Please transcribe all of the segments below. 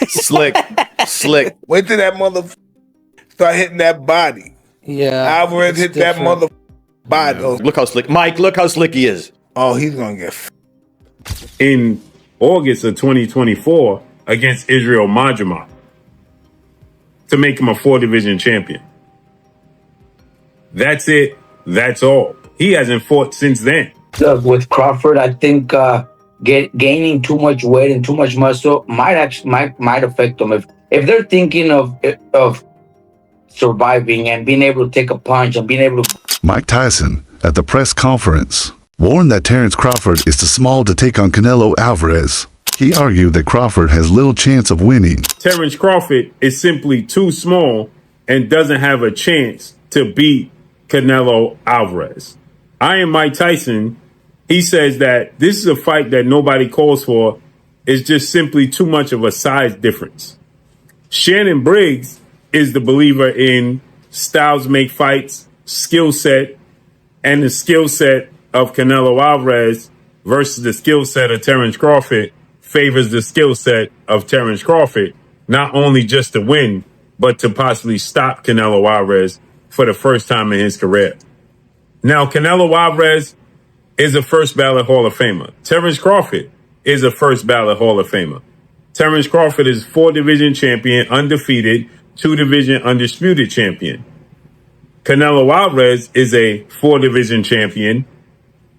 Slick. Wait till that motherfucker start hitting that body. Yeah. Alvarez hit different. that motherfucker body. Oh, Look how slick. Mike, look how slick he is. he's gonna get in August of 2024 against Israel Majima to make him a 4-division champion. That's it. That's all. He hasn't fought since then. Look, with Crawford, I think gaining too much weight and too much muscle might affect them. If they're thinking of surviving and being able to take a punch and being able to. Mike Tyson, at the press conference, warned that Terence Crawford is too small to take on Canelo Alvarez. He argued that Crawford has little chance of winning. Terence Crawford is simply too small and doesn't have a chance to beat Canelo Alvarez. I am Mike Tyson. He says that this is a fight that nobody calls for. It's just simply too much of a size difference. Shannon Briggs is the believer in styles make fights, skill set, and the skill set of Canelo Alvarez versus the skill set of Terence Crawford favors the skill set of Terence Crawford, not only just to win, but to possibly stop Canelo Alvarez for the first time in his career. Now, Canelo Alvarez is a first ballot Hall of Famer. Terence Crawford is a first ballot Hall of Famer. Terence Crawford is 4-division champion, undefeated, 2-division undisputed champion. Canelo Alvarez is a 4-division champion,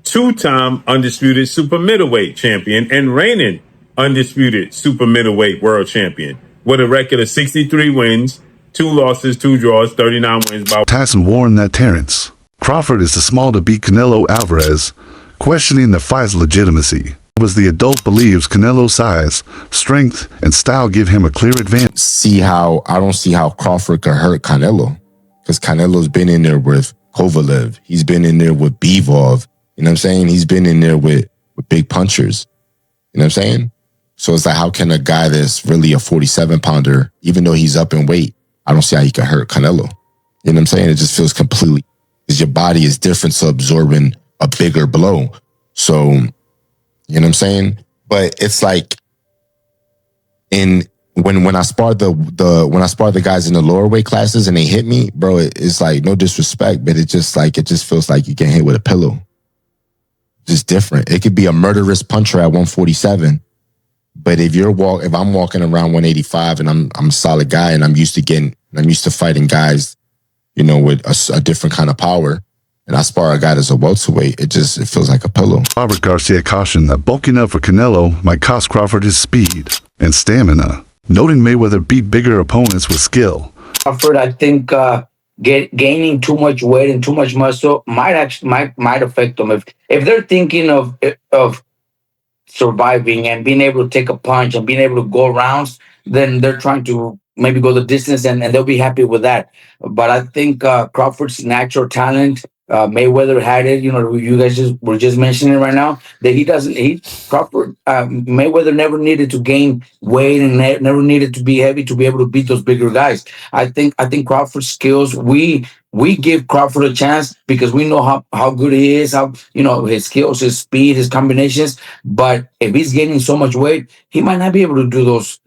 2-time undisputed super middleweight champion, and reigning undisputed super middleweight world champion with a record of 63 wins, 2 losses, 2 draws, 39 wins. Tyson warned that Terence Crawford is too small to beat Canelo Alvarez, questioning the fight's legitimacy. Was the adult believes Canelo's size, strength, and style give him a clear advantage. I don't see how Crawford could hurt Canelo, because Canelo's been in there with Kovalev. He's been in there with Bivol. You know what I'm saying? He's been in there with big punchers. You know what I'm saying? So it's like, how can a guy that's really a 47-pounder, even though he's up in weight, I don't see how he can hurt Canelo. You know what I'm saying? It just feels completely, because your body is different to absorbing a bigger blow. So, you know what I'm saying? But it's like, when I sparred the guys in the lower weight classes and they hit me, bro, it's like, no disrespect, but it just feels like you get hit with a pillow. Just different. It could be a murderous puncher at 147, but if I'm walking around 185 and I'm a solid guy and I'm used to fighting guys, you know, with a different kind of power, and I spar a guy that's a welterweight, it feels like a pillow. Robert Garcia cautioned that bulking up for Canelo might cost Crawford his speed and stamina, noting Mayweather beat bigger opponents with skill. Crawford, I think gaining too much weight and too much muscle might affect them. If they're thinking of surviving and being able to take a punch and being able to go rounds, then they're trying to maybe go the distance and they'll be happy with that. But I think Crawford's natural talent, Mayweather had it. You know, you guys were just mentioning right now that Mayweather never needed to gain weight and never needed to be heavy to be able to beat those bigger guys. I think Crawford's skills, we give Crawford a chance because we know how good he is, how, you know, his skills, his speed, his combinations. But if he's gaining so much weight, he might not be able to do those.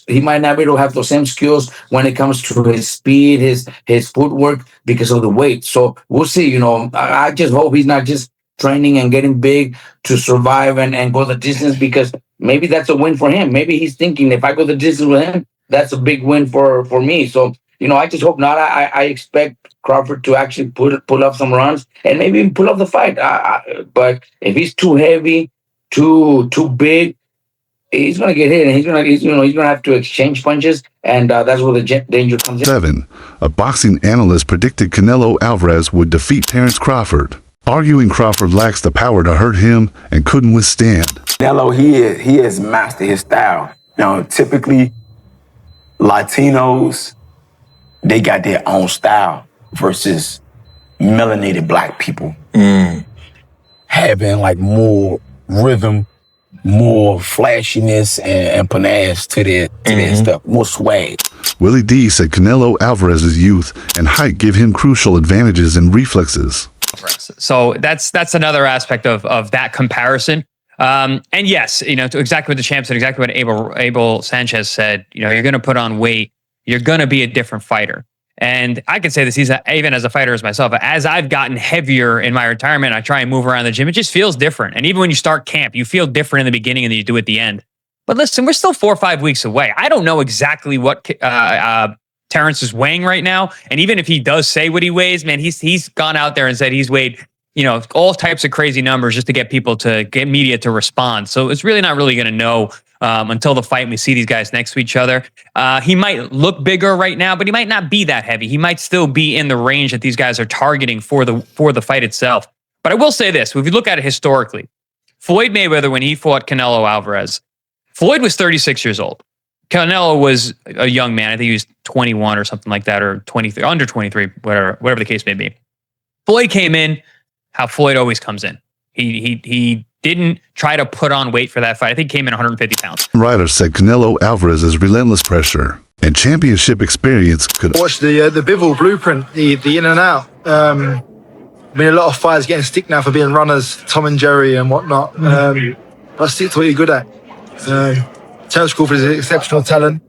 He might not be able to have those same skills when it comes to his speed, his footwork, because of the weight. So we'll see. You know, I just hope he's not just training and getting big to survive and go the distance, because maybe that's a win for him. Maybe he's thinking, if I go the distance with him, that's a big win for me. So, you know, I just hope not. I expect Crawford to actually pull up some runs and maybe even pull up the fight. But if he's too heavy, too big, he's gonna get hit, and he's gonna have to exchange punches, and that's where the danger comes in. 7. A boxing analyst predicted Canelo Alvarez would defeat Terence Crawford, arguing Crawford lacks the power to hurt him and couldn't withstand. Canelo, he has mastered his style. Now, typically, Latinos, they got their own style versus melanated black people having like more rhythm, more flashiness and panache to their stuff, more swag. Willie D said Canelo Alvarez's youth and height give him crucial advantages in reflexes. So that's another aspect of that comparison. And yes, to exactly what the champ said, exactly what Abel Sanchez said, you're going to put on weight. You're going to be a different fighter. And I can say this even as a fighter as myself, as I've gotten heavier in my retirement, I try and move around the gym. It just feels different. And even when you start camp, you feel different in the beginning than you do at the end. But listen, we're still 4 or 5 weeks away. I don't know exactly what Terence is weighing right now. And even if he does say what he weighs, man, he's gone out there and said he's weighed, all types of crazy numbers just to get media to respond. So it's really not really going to know until the fight and we see these guys next to each other. He might look bigger right now, but he might not be that heavy. He might still be in the range that these guys are targeting for the fight itself. But I will say this, if you look at it historically, Floyd Mayweather, when he fought Canelo Alvarez, Floyd was 36 years old. Canelo was a young man. I think he was 21 or something like that, or 23, under 23, whatever the case may be. Floyd came in how Floyd always comes in. He didn't try to put on weight for that fight. I think he came in 150 pounds. Writer said Canelo Alvarez's relentless pressure and championship experience could watch the Bivol blueprint, the in and out. Been a lot of fighters getting stick now for being runners, Tom and Jerry and whatnot. But stick to what you're good at. Terence Crawford is an exceptional talent.